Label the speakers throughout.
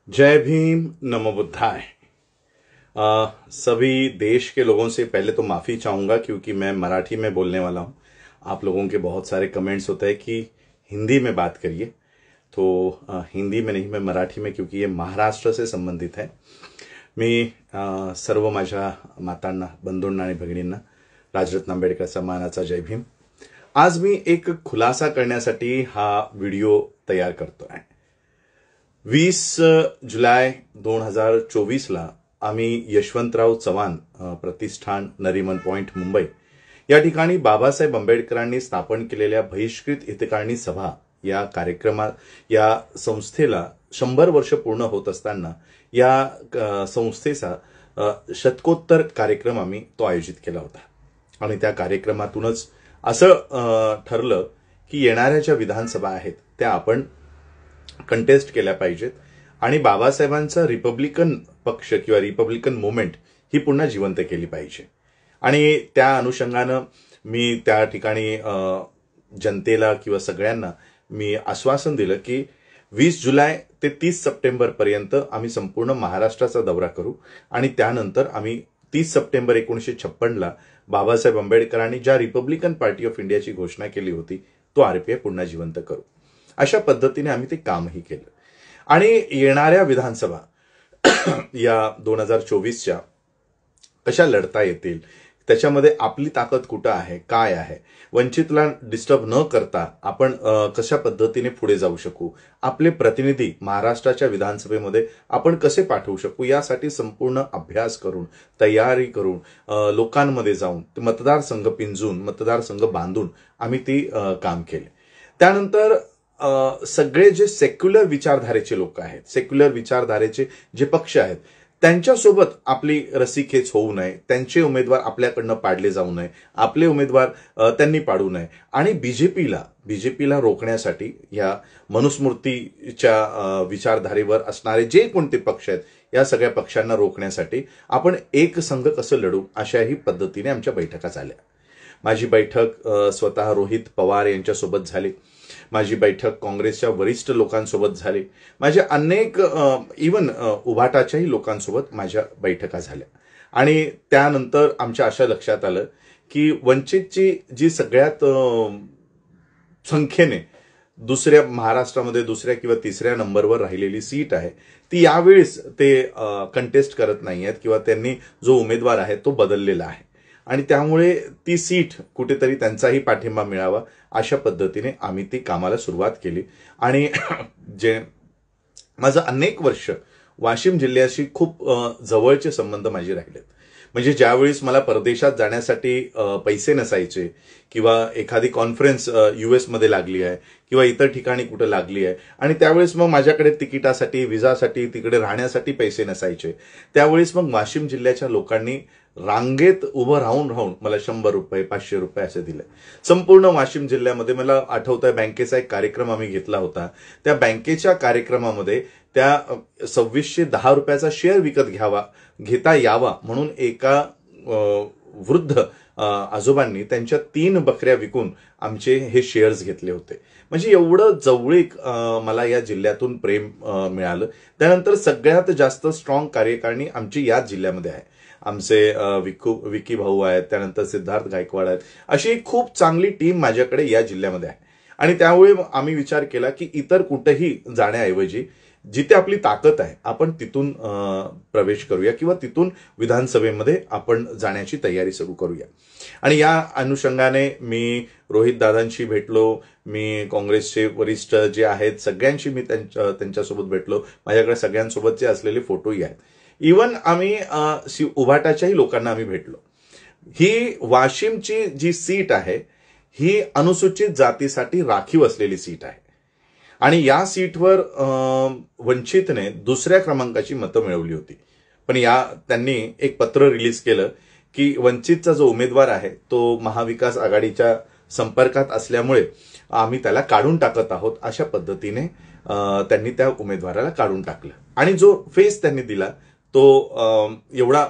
Speaker 1: जय भीम, नमो बुद्धाय। सभी देश के लोगों से पहले तो माफी चाहूंगा क्योंकि मैं मराठी में बोलने वाला हूं। आप लोगों के बहुत सारे कमेंट्स होते हैं कि हिंदी में बात करिए, तो हिंदी में नहीं, मैं मराठी में, क्योंकि ये महाराष्ट्र से संबंधित है। मी सर्व माझ्या मातांना, बंधूंना आणि भगिनींना राजरत्न आंबेडकर सन्मानाचा जय भीम। आज मी एक खुलासा करण्यासाठी हा व्हिडिओ तयार करतो आहे। 20 जुलै 2024ला आम्ही यशवंतराव चव्हाण प्रतिष्ठान, नरीमन पॉइंट, मुंबई या ठिकाणी बाबासाहेब आंबेडकरांनी स्थापन केलेल्या बहिष्कृत हितकारिणी सभा या कार्यक्रमात, या संस्थेला 100 वर्ष पूर्ण होत असताना या संस्थेचा शतकोत्तर कार्यक्रम आम्ही तो आयोजित केला होता। आणि त्या कार्यक्रमातूनच असं ठरलं की येणाऱ्या ज्या विधानसभा आहेत त्या आपण कंटेस्ट केल्या पाहिजेत आणि बाबासाहेबांचा रिपब्लिकन पक्ष किंवा रिपब्लिकन मूवमेंट ही पुन्हा जिवंत केली पाहिजे। आणि त्या अनुषंगानं मी त्या ठिकाणी जनतेला किंवा सगळ्यांना मी आश्वासन दिलं की 20 जुलै ते 30 सप्टेंबर पर्यंत आम्ही संपूर्ण महाराष्ट्राचा दौरा करू आणि त्यानंतर आम्ही 30 सप्टेंबर 1956ला बाबासाहेब आंबेडकरांनी ज्या रिपब्लिकन पार्टी ऑफ इंडियाची घोषणा केली होती तो आरपीआय पुन्हा जिवंत करू। अशा पद्धतीने आम्ही ते कामही केलं। आणि येणाऱ्या विधानसभा या 2024च्या कशा लढता येतील, त्याच्यामध्ये आपली ताकद कुठं आहे, काय आहे, वंचितला डिस्टर्ब न करता आपण कशा पद्धतीने पुढे जाऊ शकू, आपले प्रतिनिधी महाराष्ट्राच्या विधानसभेमध्ये आपण कसे पाठवू शकू, यासाठी संपूर्ण अभ्यास करून, तयारी करून, लोकांमध्ये जाऊन, मतदारसंघ पिंजून, मतदारसंघ बांधून आम्ही ती काम केले। त्यानंतर सगळे जे सेक्युलर विचारधारेचे लोक आहेत, सेक्युलर विचारधारेचे जे पक्ष आहेत, त्यांच्यासोबत आपली रस्सीखेच होऊ नये, त्यांचे उमेदवार आपल्याकडनं पाडले जाऊ नये, आपले उमेदवार त्यांनी पाडू नये आणि बीजेपीला रोखण्यासाठी या मनुस्मृतीच्या विचारधारेवर असणारे जे कोणते पक्ष आहेत या सगळ्या पक्षांना रोखण्यासाठी आपण एक संघ कसं लढू, अशाही पद्धतीने आमच्या बैठका झाल्या। माझी बैठक स्वतः रोहित पवार यांच्यासोबत झाली, माझी बैठक काँग्रेसच्या वरिष्ठ लोकांसोबत झाली, माझ्या अनेक इवन उभाटाच्याही लोकांसोबत माझ्या बैठका झाल्या। आणि त्यानंतर आमच्या अशा लक्षात आलं की वंचितची जी सगळ्यात संख्येने महाराष्ट्रामध्ये दुसऱ्या किंवा तिसऱ्या नंबरवर राहिलेली सीट आहे ती यावेळेस ते कंटेस्ट करत नाहीयेत किंवा त्यांनी जो उमेदवार आहे तो बदललेला आहे आणि त्यामुळे ती सीट कुठेतरी त्यांचाही पाठिंबा मिळावा अशा पद्धतीने आम्ही ती कामाला सुरुवात केली। आणि जे माझं अनेक वर्ष वाशिम जिल्ह्याशी खूप जवळचे संबंध माझे राहिलेत, म्हणजे ज्यावेळेस मला परदेशात जाण्यासाठी पैसे नसायचे किंवा एखादी कॉन्फरन्स US मध्ये लागली आहे किंवा इतर ठिकाणी कुठे लागली आहे आणि त्यावेळेस मग माझ्याकडे तिकिटासाठी, विजासाठी, तिकडे राहण्यासाठी पैसे नसायचे, त्यावेळेस मग वाशिम जिल्ह्याच्या लोकांनी रांगेत उभं राहून मला 100 रुपये, 500 रुपये असे दिले। संपूर्ण वाशिम जिल्ह्यामध्ये मला आठवतंय बँकेचा एक कार्यक्रम आम्ही घेतला होता, त्या बँकेच्या कार्यक्रमामध्ये त्या 2610 रुपयाचा शेअर विकत घेता यावा म्हणून एका वृद्ध आजोबांनी त्यांच्या 3 बकऱ्या विकून आमचे हे शेअर्स घेतले होते। म्हणजे एवढं जवळीक मला या जिल्ह्यातून प्रेम मिळालं। त्यानंतर सगळ्यात जास्त स्ट्रॉंग कार्यकारिणी आमची याच जिल्ह्यामध्ये आहे। आमचे विकी भाऊ आहेत, त्यानंतर सिद्धार्थ गायकवाड आहेत, अशी खूप चांगली टीम माझ्याकडे या जिल्ह्यामध्ये आहे। आणि त्यामुळे आम्ही विचार केला की इतर कुठेही जाण्याऐवजी जिथे आपली ताकद आहे आपण तिथून प्रवेश करूया किंवा तिथून विधानसभेमध्ये आपण जाण्याची तयारी सुरू करूया। आणि या अनुषंगाने मी रोहित दादांशी भेटलो, मी काँग्रेसचे वरिष्ठ जे आहेत सगळ्यांशी मी त्यांच्यासोबत भेटलो, माझ्याकडे सगळ्यांसोबतचे असलेले फोटोही आहेत। इवन आम्ही उभाटाच्याही लोकांना आम्ही भेटलो। ही वाशिमची जी सीट आहे ही अनुसूचित जातीसाठी राखीव असलेली सीट आहे आणि या सीटवर वंचितने दुसऱ्या क्रमांकाची मतं मिळवली होती, पण त्यांनी एक पत्र रिलीज केलं की वंचितचा जो उमेदवार आहे तो महाविकास आघाडीच्या संपर्कात असल्यामुळे आम्ही त्याला काढून टाकत आहोत, अशा पद्धतीने त्यांनी त्या उमेदवाराला काढून टाकलं। आणि जो फेस त्यांनी दिला तो एवढा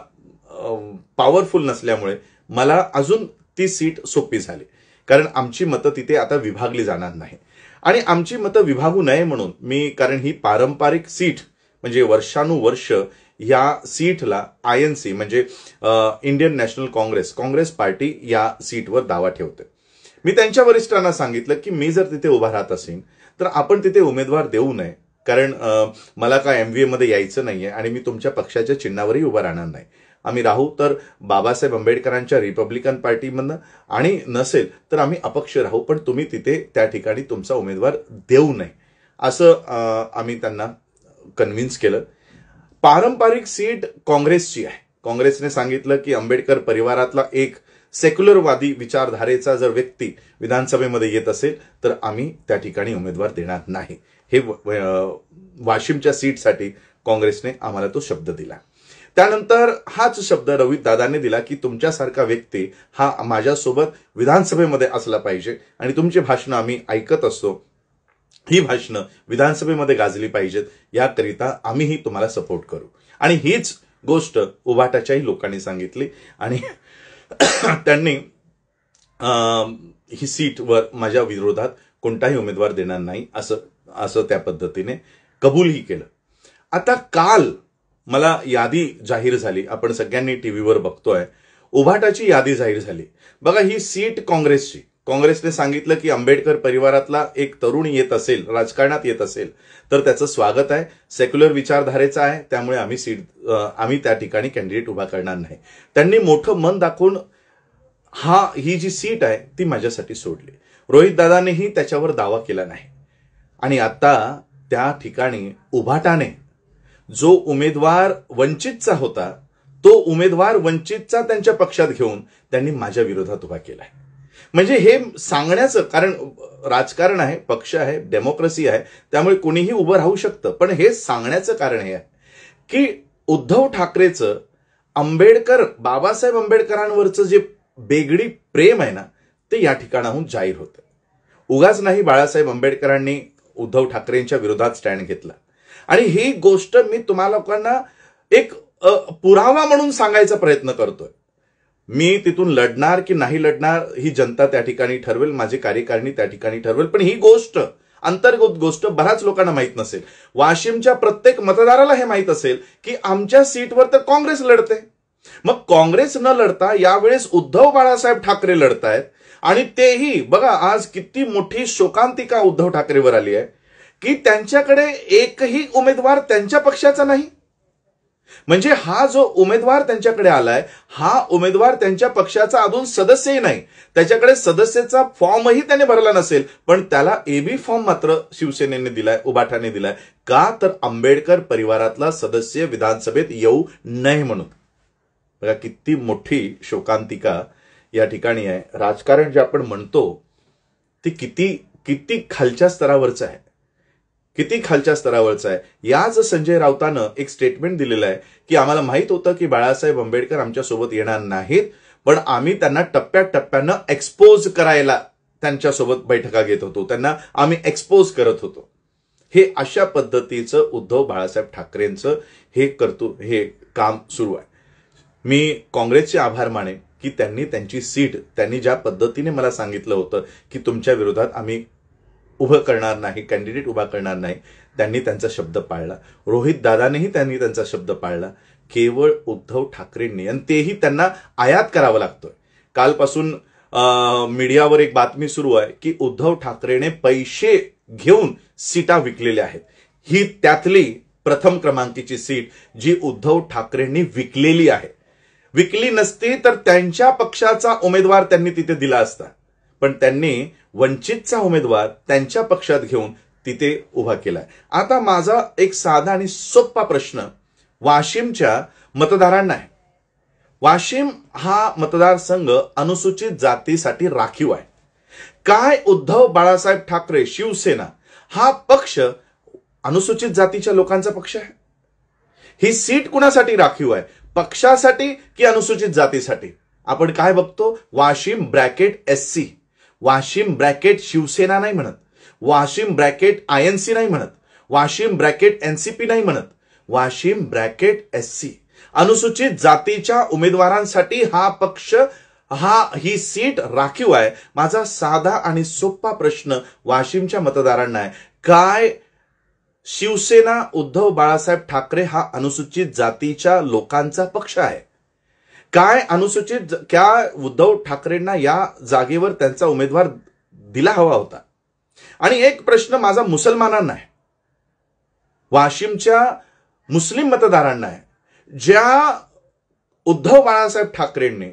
Speaker 1: पॉवरफुल नसल्यामुळे मला अजून ती सीट सोपी झाली, कारण आमची मतं तिथे आता विभागली जाणार नाही। आणि आमची मतं विभागू नये म्हणून कारण ही पारंपरिक सीट म्हणजे वर्षानुवर्ष या सीटला आयएनसी म्हणजे इंडियन नॅशनल काँग्रेस पार्टी या सीटवर दावा ठेवते. मी त्यांच्या वरिष्ठांना सांगितलं की मी जर तिथे उभा राहत असेल तर आपण तिथे उमेदवार देऊ नये, कारण मला काय MVA मध्ये यायचं नाहीये आणि मी तुमच्या पक्षाच्या चिन्हावरही उभा राहणार नाही. आम्ही राहू तर बाबासाहेब आंबेडकरांच्या रिपब्लिकन पार्टीमधनं आणि नसेल तर आम्ही अपक्ष राहू, पण तुम्ही तिथे त्या ठिकाणी तुमचा उमेदवार देऊ नये असं आम्ही त्यांना कन्व्हिन्स केलं. पारंपरिक सीट काँग्रेसची आहे. काँग्रेसने सांगितलं की आंबेडकर परिवारातला एक सेक्युलरवादी विचारधारेचा जर व्यक्ती विधानसभेमध्ये येत असेल तर आम्ही त्या ठिकाणी उमेदवार देणार नाही. हे वाशिमच्या सीटसाठी काँग्रेसने आम्हाला तो शब्द दिला. त्यानंतर हाच शब्द रोहित दादांनी दिला की तुमच्यासारखा व्यक्ती हा माझ्यासोबत विधानसभेमध्ये असला पाहिजे आणि तुमची भाषणं आम्ही ऐकत असतो, ही भाषणं विधानसभेमध्ये गाजली पाहिजेत, याकरिता आम्हीही तुम्हाला सपोर्ट करू. आणि हीच गोष्ट उभाटाच्याही लोकांनी सांगितली आणि त्यांनी ही सीटवर माझ्या विरोधात कोणताही उमेदवार देणार नाही असं त्या पद्धतीने कबूलही केलं. आता काल मला यादी जाहीर झाली, आपण सगळ्यांनी टीव्हीवर बघतोय, उभाटाची यादी जाहीर झाली. बघा, ही सीट काँग्रेसची. काँग्रेसने सांगितलं की आंबेडकर परिवारातला एक तरुण येत असेल, राजकारणात येत असेल तर त्याचं स्वागत आहे, सेक्युलर विचारधारेचा आहे, त्यामुळे आम्ही त्या ठिकाणी कॅन्डिडेट उभा करणार नाही. त्यांनी मोठं मन दाखवून ही जी सीट आहे ती माझ्यासाठी सोडली. रोहित दादानेही त्याच्यावर दावा केला नाही. आणि आता त्या ठिकाणी उभाटाने जो उमेदवार वंचितचा होता तो उमेदवार वंचितचा त्यांच्या पक्षात घेऊन त्यांनी माझ्या विरोधात उभा केलाय. म्हणजे हे सांगण्याचं कारण, राजकारण आहे, पक्ष आहे, डेमोक्रेसी आहे, त्यामुळे कोणीही उभं राहू शकतं. पण हे सांगण्याचं कारण हे आहे की उद्धव ठाकरेचं बाबासाहेब आंबेडकरांवरचं जे बेगडी प्रेम आहे ना ते या ठिकाणाहून जाहीर होतं. उगाच नाही बाळासाहेब आंबेडकरांनी उद्धव ठाकरेंच्या विरोधात स्टँड घेतला. आणि ही गोष्ट मी तुम्हाला लोकांना एक पुरावा म्हणून सांगायचा प्रयत्न करतोय. मी तिथून लढणार की नाही लढणार ही जनता त्या ठिकाणी ठरवेल, माझी कार्यकारिणी त्या ठिकाणी ठरवेल. पण ही गोष्ट, अंतर्गत गोष्ट बऱ्याच लोकांना माहित नसेल. वाशिमच्या प्रत्येक मतदाराला हे माहित असेल की आमच्या सीटवर तर काँग्रेस लढते. मग काँग्रेस न लढता यावेळेस उद्धव बाळासाहेब ठाकरे लढतायत आणि तेही बघा आज किती मोठी शोकांतिका उद्धव ठाकरेवर आली आहे की त्यांच्याकडे एकही उमेदवार त्यांच्या पक्षाचा नाही. म्हणजे हा जो उमेदवार त्यांच्याकडे आलाय हा उमेदवार त्यांच्या पक्षाचा अजून सदस्यही नाही. त्याच्याकडे सदस्याचा फॉर्मही त्याने भरला नसेल, पण त्याला AB फॉर्म मात्र शिवसेनेने दिलाय, उभाटाने दिलाय. का तर आंबेडकर परिवारातला सदस्य विधानसभेत येऊ नये म्हणून. बघा किती मोठी शोकांतिका या ठिकाणी आहे. राजकारण जे आपण म्हणतो ते किती खालच्या स्तरावरचं आहे, किती खालच्या स्तरावरचं आहे. याच संजय राऊतानं एक स्टेटमेंट दिलेलं आहे की आम्हाला माहित होतं की बाळासाहेब आंबेडकर आमच्यासोबत येणार नाहीत, पण आम्ही त्यांना टप्प्याटप्प्यानं एक्सपोज करायला त्यांच्यासोबत बैठका घेत होतो, त्यांना आम्ही एक्सपोज करत होतो. हे अशा पद्धतीचं उद्धव बाळासाहेब ठाकरेंचं हे काम सुरू आहे. मी काँग्रेसचे आभार मानेन की त्यांनी त्यांची सीट, त्यांनी ज्या पद्धतीने मला सांगितलं होतं की तुमच्या विरोधात आम्ही उभं करणार नाही, कॅन्डिडेट उभा करणार नाही, त्यांनी त्यांचा शब्द पाळला. रोहित दादानेही त्यांनी त्यांचा शब्द पाळला. केवळ उद्धव ठाकरेंनी, आणि तेही त्यांना आयात करावं लागतोय. कालपासून मीडियावर एक बातमी सुरू आहे की उद्धव ठाकरेने पैसे घेऊन सीटा विकलेल्या आहेत. ही त्यातली प्रथम क्रमांकीची सीट जी उद्धव ठाकरेंनी विकलेली आहे. विकली नसती तर त्यांच्या पक्षाचा उमेदवार त्यांनी तिथे दिला असता, पण त्यांनी वंचितचा उमेदवार त्यांच्या पक्षात घेऊन तिथे उभा केलाय. आता माझा एक साधा आणि सोपा प्रश्न वाशिमच्या मतदारांना आहे. वाशिम हा मतदारसंघ अनुसूचित जातीसाठी राखीव आहे. काय उद्धव बाळासाहेब ठाकरे शिवसेना हा पक्ष अनुसूचित जातीच्या लोकांचा पक्ष आहे? ही सीट कुणासाठी राखीव आहे, पक्षासाठी की अनुसूचित जातीसाठी? आपण काय बघतो, Washim bracket SC, Washim bracket Shiv Sena नाही म्हणत, वाशिम ब्रॅकेट INC नाही म्हणत, वाशिम ब्रॅकेट NCP नाही म्हणत, वाशिम ब्रॅकेट SC. अनुसूचित जातीच्या उमेदवारांसाठी हा पक्ष, ही सीट राखीव आहे. माझा साधा आणि सोपा प्रश्न वाशिमच्या मतदारांना आहे, काय शिवसेना उद्धव बाळासाहेब ठाकरे हा अनुसूचित जातीच्या लोकांचा पक्ष आहे. क्या उद्धव ठाकरेंना या जागेवर त्यांचा उमेदवार दिला हवा होता. आणि एक प्रश्न माझा मुसलमानांना आहे, वाशिमच्या मुस्लिम मतदारांना आहे. ज्या उद्धव बाळासाहेब ठाकरेंनी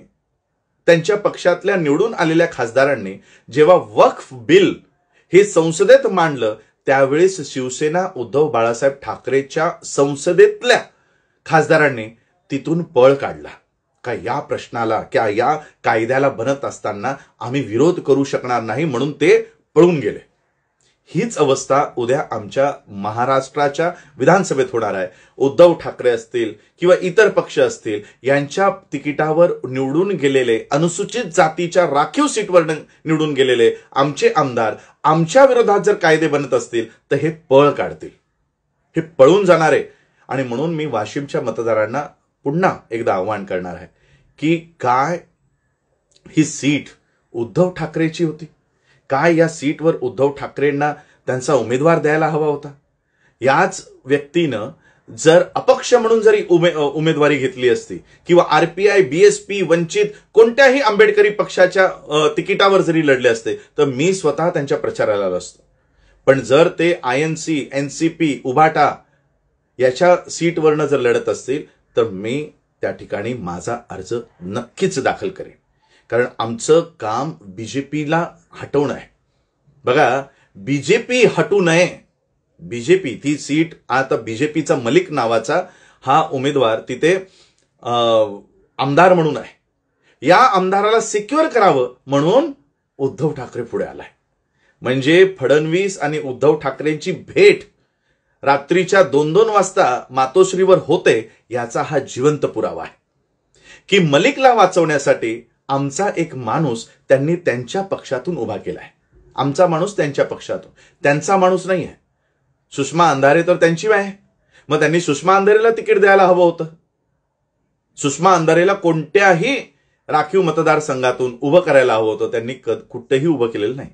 Speaker 1: त्यांच्या पक्षातल्या निवडून आलेल्या खासदारांनी जेव्हा वक्फ बिल हे संसदेत मांडलं, त्यावेळेस शिवसेना उद्धव बाळासाहेब ठाकरेच्या संसदेतल्या खासदारांनी तिथून पळ काढला. का या प्रश्नाला, क्या या कायद्याला बनत असताना आम्ही विरोध करू शकणार नाही म्हणून ते पळून गेले. हीच अवस्था उद्या आमच्या महाराष्ट्राच्या विधानसभेत होणार आहे. उद्धव ठाकरे असतील किंवा इतर पक्ष असतील, यांच्या तिकिटावर निवडून गेलेले, अनुसूचित जातीच्या राखीव सीटवर निवडून गेलेले आमचे आमदार आमच्या विरोधात जर कायदे बनत असतील तर हे पळ काढतील, हे पळून जाणार आहे. आणि म्हणून मी वाशिमच्या मतदारांना पुन्हा एकदा आवाहन करणार आहे की काय ही सीट उद्धव ठाकरेची होती? काय या सीटवर उद्धव ठाकरेंना त्यांचा उमेदवार द्यायला हवा होता? याच व्यक्तीनं जर अपक्ष म्हणून जरी उमेदवारी घेतली असती किंवा आरपीआय, बीएसपी, वंचित कोणत्याही आंबेडकरी पक्षाच्या तिकिटावर जरी लढले असते तर मी स्वतः त्यांच्या प्रचाराला आलो असतो. पण जर ते आयएनसी, एनसीपी, उभाटा याच्या सीटवरनं जर लढत असतील तर मी त्या ठिकाणी माझा अर्ज नक्कीच दाखल करेन. कारण आमचं काम बीजेपीला हटवणं आहे. बघा, बीजेपी हटू नये. बीजेपी ती सीट, आता बीजेपीचा मलिक नावाचा हा उमेदवार तिथे आमदार म्हणून आहे. या आमदाराला सिक्युअर करावं म्हणून उद्धव ठाकरे पुढे आलाय. म्हणजे फडणवीस आणि उद्धव ठाकरेंची भेट रात्रीच्या 2-2 वाजता मातोश्रीवर होते, याचा हा जिवंत पुरावा आहे की मलिकला वाचवण्यासाठी आमचा एक माणूस त्यांनी त्यांच्या पक्षातून उभा केलाय. आमचा माणूस त्यांच्या पक्षातून, त्यांचा माणूस नाही आहे. सुषमा अंधारे तर त्यांची आहे, मग त्यांनी सुषमा अंधारेला तिकीट द्यायला हवं होतं. सुषमा अंधारेला कोणत्याही राखीव मतदारसंघातून उभं करायला हवं होतं, त्यांनी कुठेही उभं केलेलं नाही.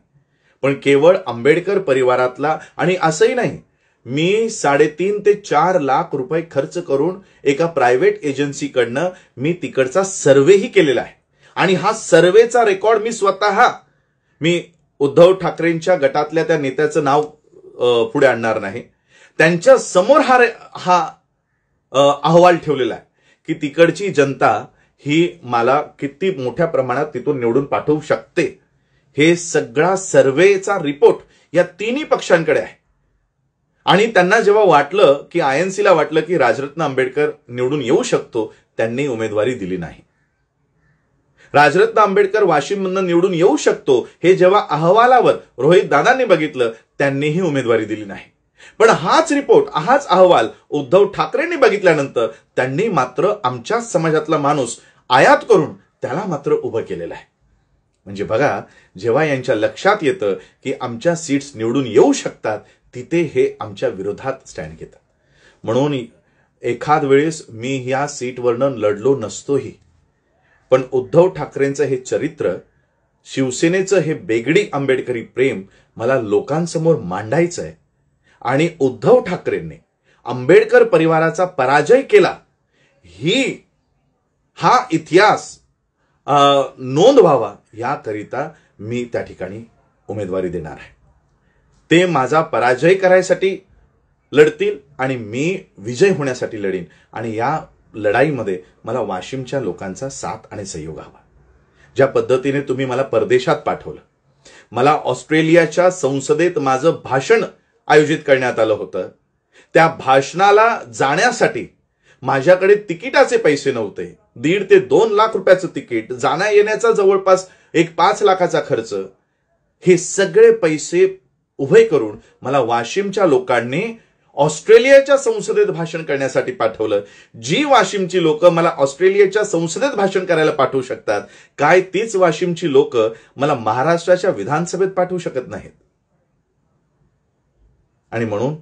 Speaker 1: पण केवळ आंबेडकर परिवारातला, आणि असंही नाही, मी 3.5 ते 4 लाख रुपये खर्च करून एका प्रायव्हेट एजन्सीकडनं मी तिकडचा सर्वेही केलेला आहे. आणि हा सर्वेचा रेकॉर्ड मी स्वतः उद्धव ठाकरेंच्या गटातल्या त्या नेत्याचं नाव पुढे आणणार नाही, त्यांच्या समोर हा अहवाल ठेवलेला आहे की तिकडची जनता ही मला किती मोठ्या प्रमाणात तिथून निवडून पाठवू शकते. हे सगळा सर्वेचा रिपोर्ट या तिन्ही पक्षांकडे आहे. आणि त्यांना जेव्हा वाटलं की आयएनसीला वाटलं की राजरत्न आंबेडकर निवडून येऊ शकतो, त्यांनी उमेदवारी दिली नाही. राजरत्न आंबेडकर वाशिममधून निवडून येऊ शकतो हे जेव्हा अहवालावर रोहित दादांनी बघितलं, त्यांनीही उमेदवारी दिली नाही. पण हाच रिपोर्ट, हाच अहवाल उद्धव ठाकरेंनी बघितल्यानंतर त्यांनी मात्र आमच्या समाजातला माणूस आयात करून त्याला मात्र उभं केलेलं आहे. म्हणजे बघा, जेव्हा यांच्या लक्षात येतं की आमच्या सीट्स निवडून येऊ शकतात, तिथे हे आमच्या विरोधात स्टँड घेतात. म्हणून एखाद वेळेस मी या सीटवरनं लढलो नसतोही, पण उद्धव ठाकरेंचं हे चरित्र, शिवसेनेचं हे बेगडी आंबेडकरी प्रेम मला लोकांसमोर मांडायचं आहे. आणि उद्धव ठाकरेंनी आंबेडकर परिवाराचा पराजय केला, हा इतिहास नोंद व्हावा याकरिता मी त्या ठिकाणी उमेदवारी देणार आहे. ते माझा पराजय करायसाठी लढतील आणि मी विजय होण्यासाठी लढीन. आणि या लढाईमध्ये मला वाशिमच्या लोकांचा साथ आणि सहयोग हवा. ज्या पद्धतीने तुम्ही मला परदेशात पाठवलं, मला ऑस्ट्रेलियाच्या संसदेत माझं भाषण आयोजित करण्यात आलं होतं, त्या भाषणाला जाण्यासाठी माझ्याकडे तिकिटाचे पैसे नव्हते. 1.5 ते 2 लाख रुपयाचं तिकीट, जाण्या येण्याचा जवळपास 5 लाखाचा खर्च, हे सगळे पैसे उभे करून मला वाशिमच्या लोकांनी ऑस्ट्रेलियाच्या संसदेत भाषण करण्यासाठी पाठवलं. जी वाशिमची लोक मला ऑस्ट्रेलियाच्या संसदेत भाषण करायला पाठवू शकतात, काय तीच वाशिमची लोक मला महाराष्ट्राच्या विधानसभेत पाठवू शकत नाहीत. आणि म्हणून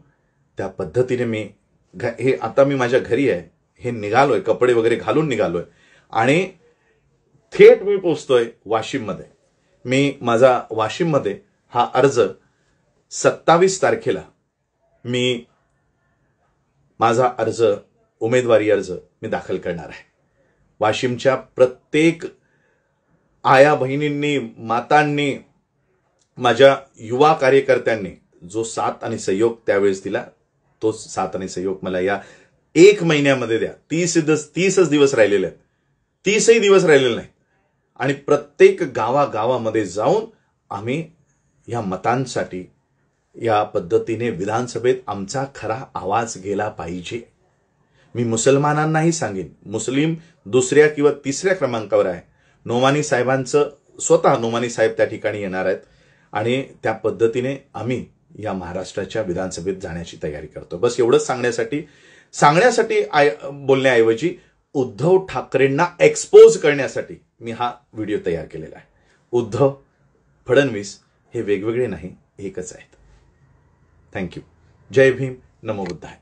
Speaker 1: त्या पद्धतीने आता मी माझ्या घरी आहे, हे निघालोय, कपडे वगैरे घालून निघालोय आणि थेट मी पोहोचतोय वाशिममध्ये. मी माझा वाशिममध्ये हा अर्ज 27 तारखेला मी माझा अर्ज, उमेदवारी अर्ज मी दाखल करणार आहे. वाशिमच्या प्रत्येक आया बहिणींनी, मातांनी, माझ्या युवा कार्यकर्त्यांनी जो साथ आणि सहयोग त्यावेळेस दिला, तो साथ आणि सहयोग मला या 1 महिन्यामध्ये द्या. 30च दिवस राहिलेले आहेत, 30ही दिवस राहिलेले नाहीत. आणि प्रत्येक गावागावामध्ये जाऊन आम्ही या मतांसाठी या पद्धतीने विधानसभेत आमचा खरा आवाज गेला पाहिजे. मी मुसलमानांनाही सांगेन, मुस्लिम 2ऱ्या किंवा 3ऱ्या क्रमांकावर आहे. नोमानी साहेबांचं स्वतः नोमानी साहेब त्या ठिकाणी येणार आहेत आणि त्या पद्धतीने आम्ही या महाराष्ट्राच्या विधानसभेत जाण्याची तयारी करतो. बस एवढंच सांगण्यासाठी बोलण्याऐवजी उद्धव ठाकरेंना एक्सपोज करण्यासाठी मी हा व्हिडिओ तयार केलेला आहे. उद्धव फडणवीस हे वेगवेगळे नाही, एकच आहेत. थँक्यू. जय भीम, नमो बुद्धाय.